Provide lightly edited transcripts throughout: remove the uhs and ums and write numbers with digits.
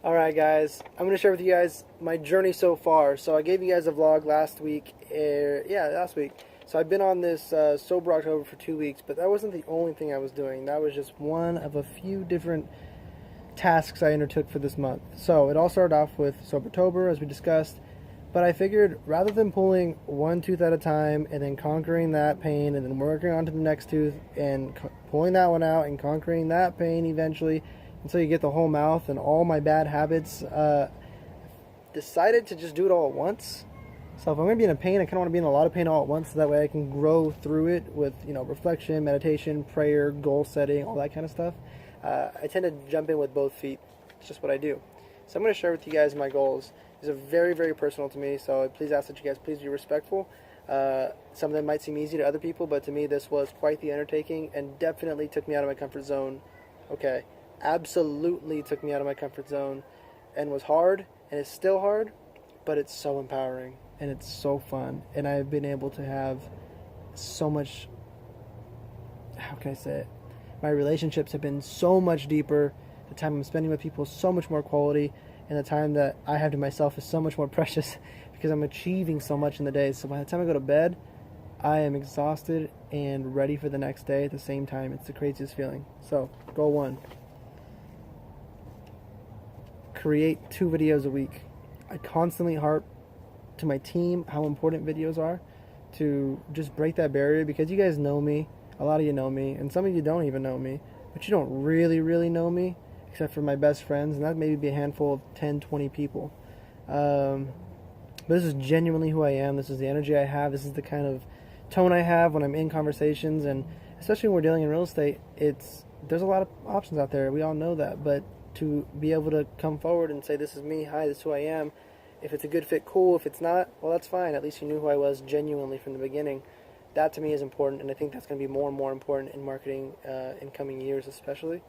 Alright guys, I'm going to share with you guys my journey so far. So I gave you guys a vlog last week, last week. So I've been on this Sober October for 2 weeks, but that wasn't the only thing I was doing. That was just one of a few different tasks I undertook for this month. So it all started off with Sobertober, as we discussed, but I figured rather than pulling one tooth at a time and then conquering that pain and then working on to the next tooth and pulling that one out and conquering that pain eventually, until you get the whole mouth and all my bad habits, decided to just do it all at once. So if I'm going to be in a pain, I kind of want to be in a lot of pain all at once, so that way I can grow through it with, reflection, meditation, prayer, goal setting, all that kind of stuff. I tend to jump in with both feet. It's just what I do. So I'm going to share with you guys my goals. These are very, very personal to me, so please ask that you guys please be respectful. Some of them might seem easy to other people, but to me this was quite the undertaking and definitely took me out of my comfort zone. Okay. Absolutely took me out of my comfort zone and was hard, and it's still hard, but it's so empowering and it's so fun, and I've been able to have so much, how can I say it, my relationships have been so much deeper, the time I'm spending with people is so much more quality, and the time that I have to myself is so much more precious because I'm achieving so much in the day. So by the time I go to bed, I am exhausted and ready for the next day at the same time. It's the craziest feeling. So goal 1, create 2 videos a week. I constantly harp to my team how important videos are to just break that barrier, because you guys know me, a lot of you know me, and some of you don't even know me, but you don't really know me except for my best friends, and that maybe be a handful of 10-20 people. But this is genuinely who I am. This is the energy I have. This is the kind of tone I have when I'm in conversations, and especially when we're dealing in real estate, there's a lot of options out there. We all know that, but to be able to come forward and say, this is me, hi, this is who I am. If it's a good fit, cool. If it's not, well, that's fine. At least you knew who I was genuinely from the beginning. That to me is important, and I think that's going to be more and more important in marketing in coming years especially.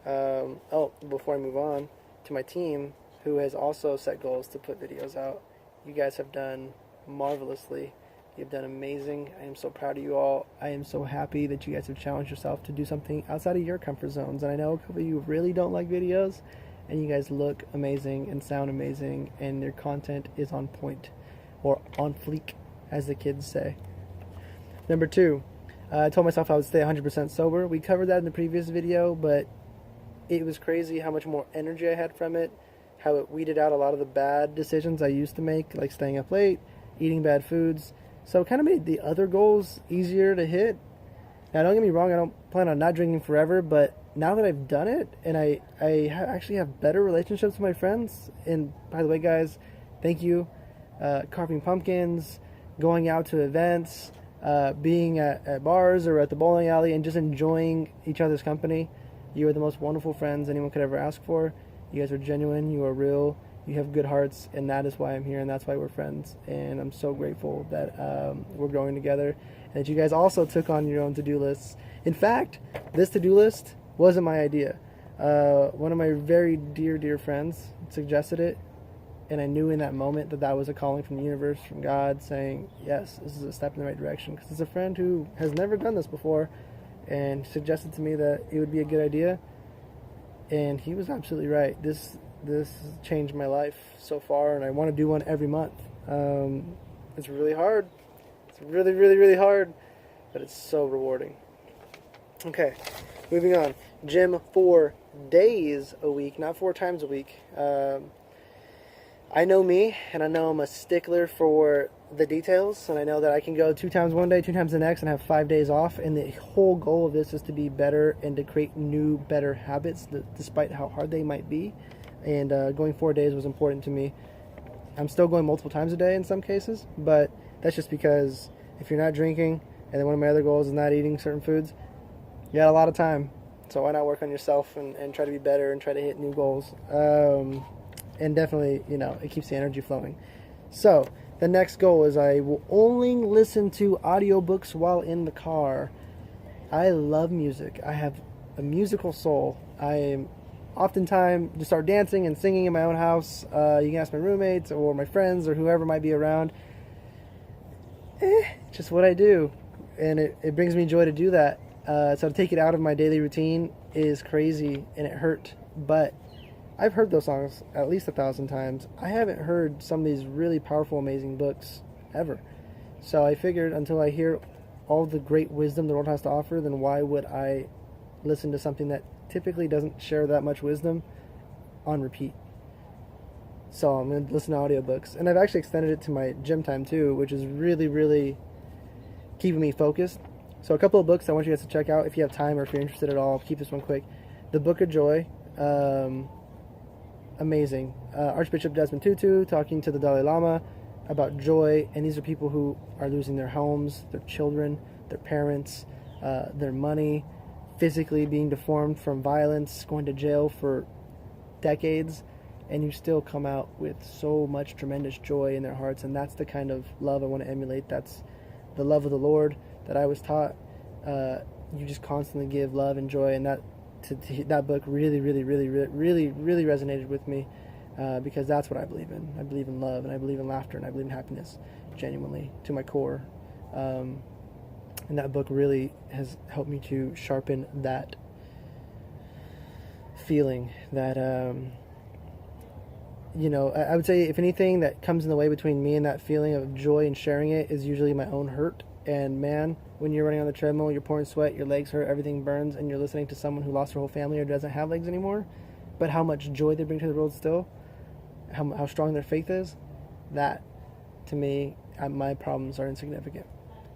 Before I move on, to my team, who has also set goals to put videos out, you guys have done marvelously. You've done amazing. I am so proud of you all. I am so happy that you guys have challenged yourself to do something outside of your comfort zones. And I know a couple of you really don't like videos, and you guys look amazing and sound amazing, and your content is on point, or on fleek, as the kids say. Number 2, I told myself I would stay 100% sober. We covered that in the previous video, but it was crazy how much more energy I had from it, how it weeded out a lot of the bad decisions I used to make, like staying up late, eating bad foods. So it kind of made the other goals easier to hit. Now, don't get me wrong, I don't plan on not drinking forever, but now that I've done it, and I actually have better relationships with my friends, and by the way, guys, thank you, carving pumpkins, going out to events, being at bars or at the bowling alley, and just enjoying each other's company. You are the most wonderful friends anyone could ever ask for. You guys are genuine, you are real, you have good hearts, and that is why I'm here, and that's why we're friends. And I'm so grateful that we're growing together, and that you guys also took on your own to-do lists. In fact, this to-do list wasn't my idea. One of my very dear friends suggested it, and I knew in that moment that was a calling from the universe, from God, saying, yes, this is a step in the right direction. Because it's a friend who has never done this before, and suggested to me that it would be a good idea, and he was absolutely right. This changed my life so far, and I want to do one every month. It's really hard. It's really hard, but it's so rewarding. Okay, moving on. Gym 4 days a week, not 4 times a week. I know me, and I know I'm a stickler for the details, and I know that I can go 2 times one day, 2 times the next, and have 5 days off, and the whole goal of this is to be better and to create new, better habits, despite how hard they might be. And going 4 days was important to me. I'm still going multiple times a day in some cases, but that's just because if you're not drinking, and then one of my other goals is not eating certain foods, you got a lot of time. So why not work on yourself and try to be better and try to hit new goals? And definitely, it keeps the energy flowing. So the next goal is I will only listen to audiobooks while in the car. I love music. I have a musical soul. I am oftentimes just start dancing and singing in my own house. You can ask my roommates or my friends or whoever might be around. Just what I do. And it brings me joy to do that. So to take it out of my daily routine is crazy, and it hurt. But I've heard those songs at least 1,000 times. I haven't heard some of these really powerful, amazing books ever. So I figured until I hear all the great wisdom the world has to offer, then why would I listen to something that typically doesn't share that much wisdom on repeat? So I'm going to listen to audiobooks. And I've actually extended it to my gym time too, which is really, really keeping me focused. So a couple of books I want you guys to check out if you have time or if you're interested at all. I'll keep this one quick. The Book of Joy. Amazing. Archbishop Desmond Tutu talking to the Dalai Lama about joy. And these are people who are losing their homes, their children, their parents, their money, physically being deformed from violence, going to jail for decades, and you still come out with so much tremendous joy in their hearts. And that's the kind of love I want to emulate. That's the love of the Lord that I was taught. You just constantly give love and joy, and that book really resonated with me, because that's what I believe in. I believe in love, and I believe in laughter, and I believe in happiness, genuinely, to my core. And that book really has helped me to sharpen that feeling that, I would say if anything that comes in the way between me and that feeling of joy and sharing it is usually my own hurt. And man, when you're running on the treadmill, you're pouring sweat, your legs hurt, everything burns, and you're listening to someone who lost their whole family or doesn't have legs anymore, but how much joy they bring to the world still, how strong their faith is, that, to me, my problems are insignificant.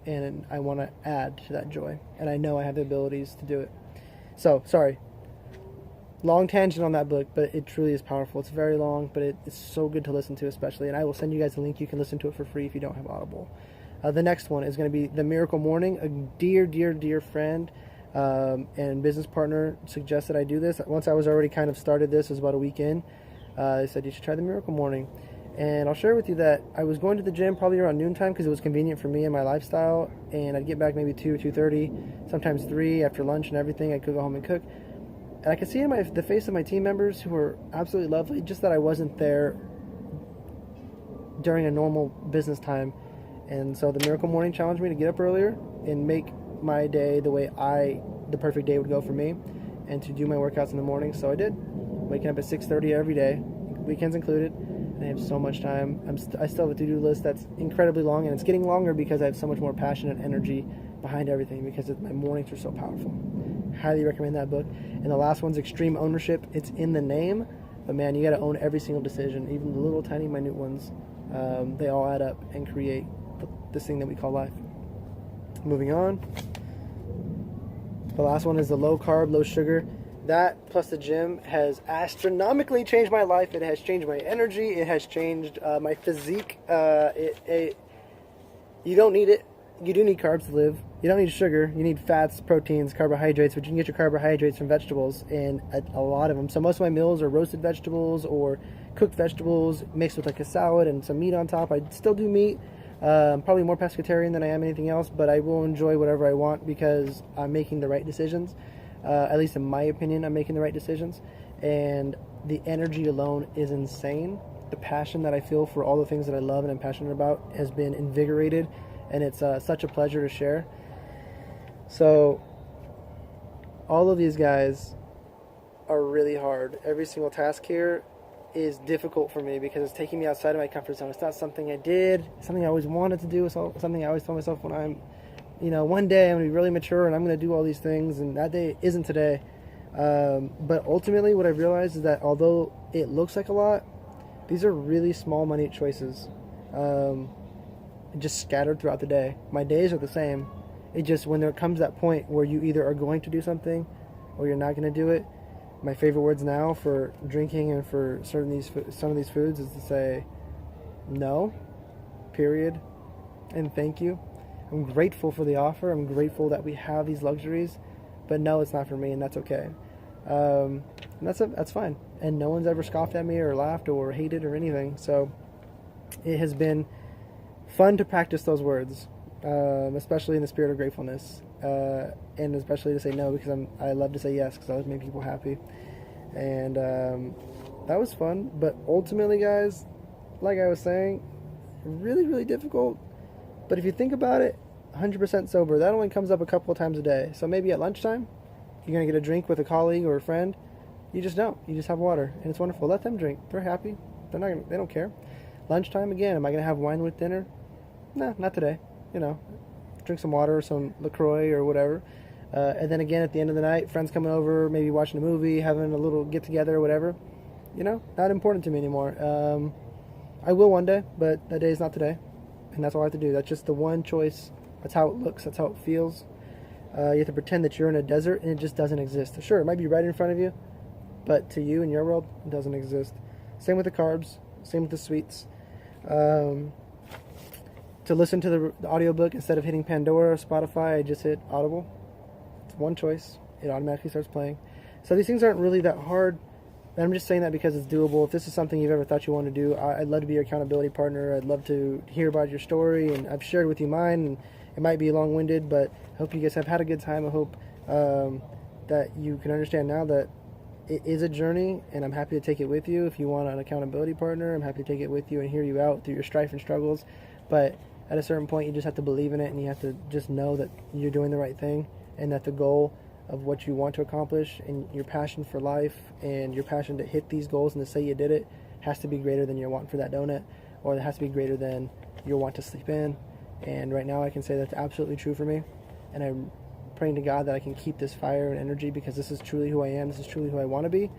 And I want to add to that joy. And I know I have the abilities to do it. So, sorry. Long tangent on that book, but it truly is powerful. It's very long, but it's so good to listen to, especially. And I will send you guys a link. You can listen to it for free if you don't have Audible. The next one is going to be The Miracle Morning. A dear friend and business partner suggested I do this. Once I was already kind of started this, it was about a week in. They said, you should try The Miracle Morning. And I'll share with you that I was going to the gym probably around noontime because it was convenient for me and my lifestyle. And I'd get back maybe 2:30, sometimes 3 after lunch and everything. I could go home and cook. And I could see in the face of my team members who were absolutely lovely, just that I wasn't there during a normal business time. And so the Miracle Morning challenged me to get up earlier and make my day the way the perfect day would go for me, and to do my workouts in the morning. So I did, waking up at 6:30 every day, weekends included. And I have so much time. I still have a to-do list that's incredibly long, and it's getting longer because I have so much more passion and energy behind everything, because my mornings are so powerful. Highly recommend that book. And the last one's Extreme Ownership. It's in the name, but man, you got to own every single decision, even the little tiny minute ones. They all add up and create this thing that we call life. Moving on. The last one is the low carb, low sugar. That plus the gym has astronomically changed my life. It has changed my energy. It has changed my physique. You don't need it. You do need carbs to live. You don't need sugar. You need fats, proteins, carbohydrates, but you can get your carbohydrates from vegetables, and a lot of them. So most of my meals are roasted vegetables or cooked vegetables mixed with like a salad and some meat on top. I still do meat. Probably more pescatarian than I am anything else, but I will enjoy whatever I want because I'm making the right decisions. At least in my opinion, I'm making the right decisions. And the energy alone is insane. The passion that I feel for all the things that I love and I'm passionate about has been invigorated, and it's such a pleasure to share. So all of these guys are really hard. Every single task here is difficult for me because it's taking me outside of my comfort zone. It's not something I did, something I always wanted to do. It's something I always tell myself when I'm, one day I'm going to be really mature and I'm going to do all these things, and that day isn't today. But ultimately what I've realized is that although it looks like a lot, these are really small, minute choices, just scattered throughout the day. My days are the same. It just, when there comes that point where you either are going to do something or you're not going to do it, my favorite words now for drinking and for some of these foods is to say no, period, and thank you. I'm grateful for the offer. I'm grateful that we have these luxuries, but no, it's not for me, and that's okay. And that's fine. And no one's ever scoffed at me or laughed or hated or anything. So it has been fun to practice those words, especially in the spirit of gratefulness, and especially to say no, because I love to say yes because I love making people happy. And that was fun. But ultimately, guys, like I was saying, really, really difficult. But if you think about it, 100% sober, that only comes up a couple of times a day. So maybe at lunchtime, you're going to get a drink with a colleague or a friend. You just don't. You just have water, and it's wonderful. Let them drink. They're happy. They don't care. Lunchtime again. Am I gonna have wine with dinner? No, not today. You know, drink some water or some LaCroix or whatever. And then again at the end of the night, friends coming over, maybe watching a movie, having a little get together or whatever. You know, not important to me anymore. I will one day, but that day is not today, and that's all I have to do. That's just the one choice. That's how it looks. That's how it feels. You have to pretend that you're in a desert, and it just doesn't exist. Sure, it might be right in front of you, but to you in your world, it doesn't exist. Same with the carbs. Same with the sweets. To listen to the audiobook, instead of hitting Pandora or Spotify, I just hit Audible. It's one choice. It automatically starts playing. So these things aren't really that hard. And I'm just saying that because it's doable. If this is something you've ever thought you want to do, I'd love to be your accountability partner. I'd love to hear about your story, and I've shared with you mine, and it might be long-winded, but I hope you guys have had a good time. I hope that you can understand now that it is a journey, and I'm happy to take it with you. If you want an accountability partner, I'm happy to take it with you and hear you out through your strife and struggles. But at a certain point, you just have to believe in it, and you have to just know that you're doing the right thing, and that the goal of what you want to accomplish and your passion for life and your passion to hit these goals and to say you did it has to be greater than your want for that donut, or it has to be greater than your want to sleep in. And right now I can say that's absolutely true for me, and I'm praying to God that I can keep this fire and energy, because this is truly who I am. This is truly who I want to be,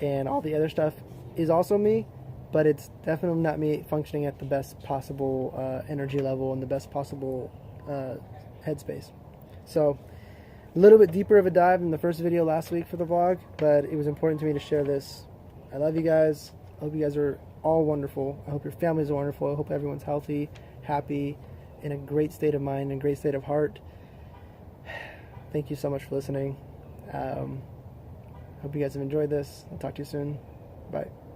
and all the other stuff is also me, but it's definitely not me functioning at the best possible energy level and the best possible headspace. So a little bit deeper of a dive than the first video last week for the vlog, but it was important to me to share this. I love you guys. I hope you guys are all wonderful. I hope your families are wonderful. I hope everyone's healthy, happy, in a great state of mind and great state of heart. Thank you so much for listening. Hope you guys have enjoyed this. I'll talk to you soon. Bye.